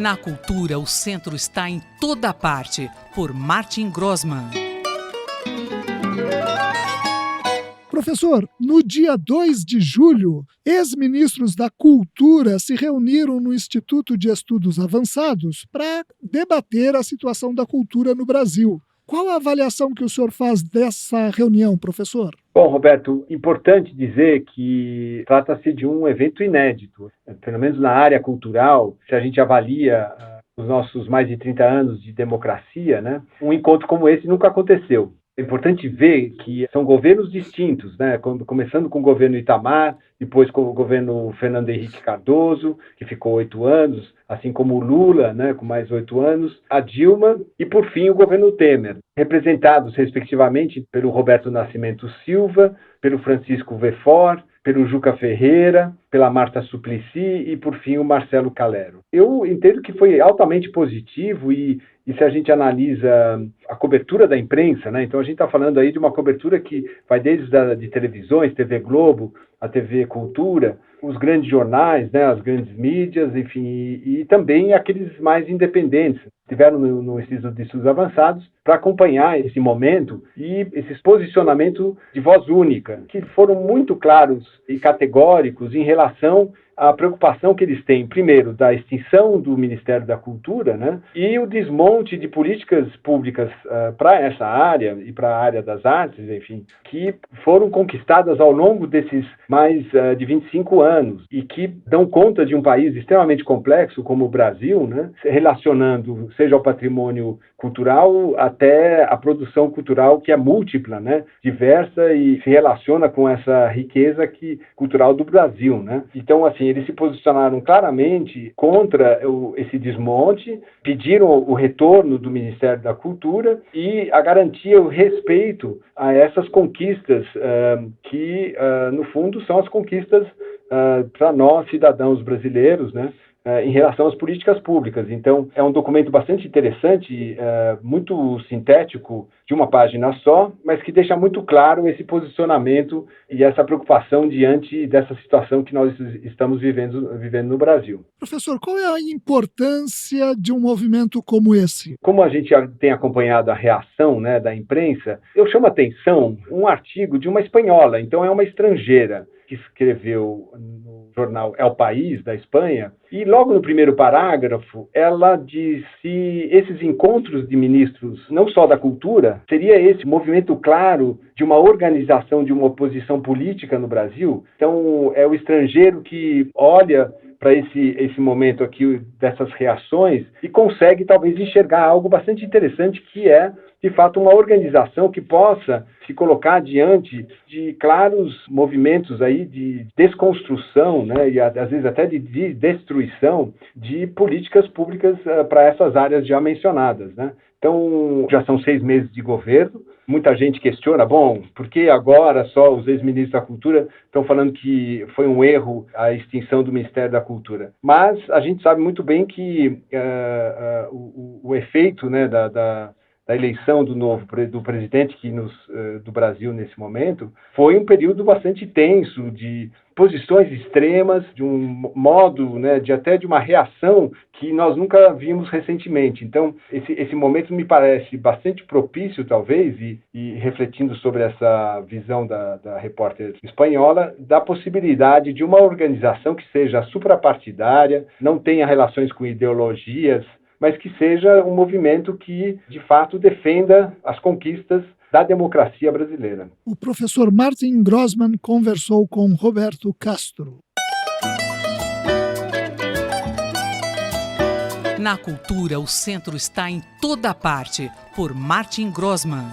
Na cultura, o centro está em toda parte, por Martin Grossmann. Professor, no dia 2 de julho, ex-ministros da Cultura se reuniram no Instituto de Estudos Avançados para debater a situação da cultura no Brasil. Qual a avaliação que o senhor faz dessa reunião, professor? Bom, Roberto, importante dizer que trata-se de um evento inédito, pelo menos na área cultural. Se a gente avalia os nossos mais de 30 anos de democracia, né, um encontro como esse nunca aconteceu. É importante ver que são governos distintos, né? Começando com o governo Itamar, depois com o governo Fernando Henrique Cardoso, que ficou 8 anos, assim como o Lula, né, com mais 8 anos, a Dilma e, por fim, o governo Temer, representados, respectivamente, pelo Roberto Nascimento Silva, pelo Francisco Wefort, pelo Juca Ferreira, pela Marta Suplicy e, por fim, o Marcelo Calero. Eu entendo que foi altamente positivo e se a gente analisa a cobertura da imprensa, né? Então a gente está falando aí de uma cobertura que vai desde de televisões, TV Globo, a TV Cultura, os grandes jornais, né, as grandes mídias, enfim, e também aqueles mais independentes, estiveram no Instituto de Estudos Avançados para acompanhar esse momento e esse posicionamento de voz única, que foram muito claros e categóricos em relação à preocupação que eles têm, primeiro, da extinção do Ministério da Cultura, né, e o desmonte de políticas públicas para essa área e para a área das artes, enfim, que foram conquistadas ao longo desses mais de 25 anos e que dão conta de um país extremamente complexo como o Brasil, né, relacionando seja o patrimônio cultural até a produção cultural que é múltipla, né, diversa e se relaciona com essa riqueza cultural do Brasil, né. Então, assim, eles se posicionaram claramente contra esse desmonte, pediram o retorno do Ministério da Cultura e a garantia, o respeito a essas conquistas que, no fundo, são as conquistas para nós, cidadãos brasileiros, né, em relação às políticas públicas. Então, é um documento bastante interessante, muito sintético, de uma página só, mas que deixa muito claro esse posicionamento e essa preocupação diante dessa situação que nós estamos vivendo no Brasil. Professor, qual é a importância de um movimento como esse? Como a gente já tem acompanhado a reação, né, da imprensa, eu chamo a atenção um artigo de uma espanhola, então é uma estrangeira, que escreveu no jornal El País, da Espanha, e logo no primeiro parágrafo, ela diz se esses encontros de ministros, não só da cultura, seria esse movimento claro de uma organização de uma oposição política no Brasil. Então, é o estrangeiro que olha para esse momento aqui dessas reações e consegue talvez enxergar algo bastante interessante, que é, de fato, uma organização que possa se colocar diante de claros movimentos aí de desconstrução, né, e às vezes até de destruição de políticas públicas para essas áreas já mencionadas, né? Então, já são 6 meses de governo. Muita gente questiona, bom, por que agora só os ex-ministros da Cultura estão falando que foi um erro a extinção do Ministério da Cultura? Mas a gente sabe muito bem que o efeito, né, da eleição do presidente do Brasil nesse momento foi um período bastante tenso de posições extremas, de um modo, né, de uma reação que nós nunca vimos recentemente. Então, esse momento me parece bastante propício, talvez, e refletindo sobre essa visão da repórter espanhola, da possibilidade de uma organização que seja suprapartidária, não tenha relações com ideologias, mas que seja um movimento que, de fato, defenda as conquistas da democracia brasileira. O professor Martin Grossmann conversou com Roberto Castro. Na cultura, o centro está em toda parte, por Martin Grossmann.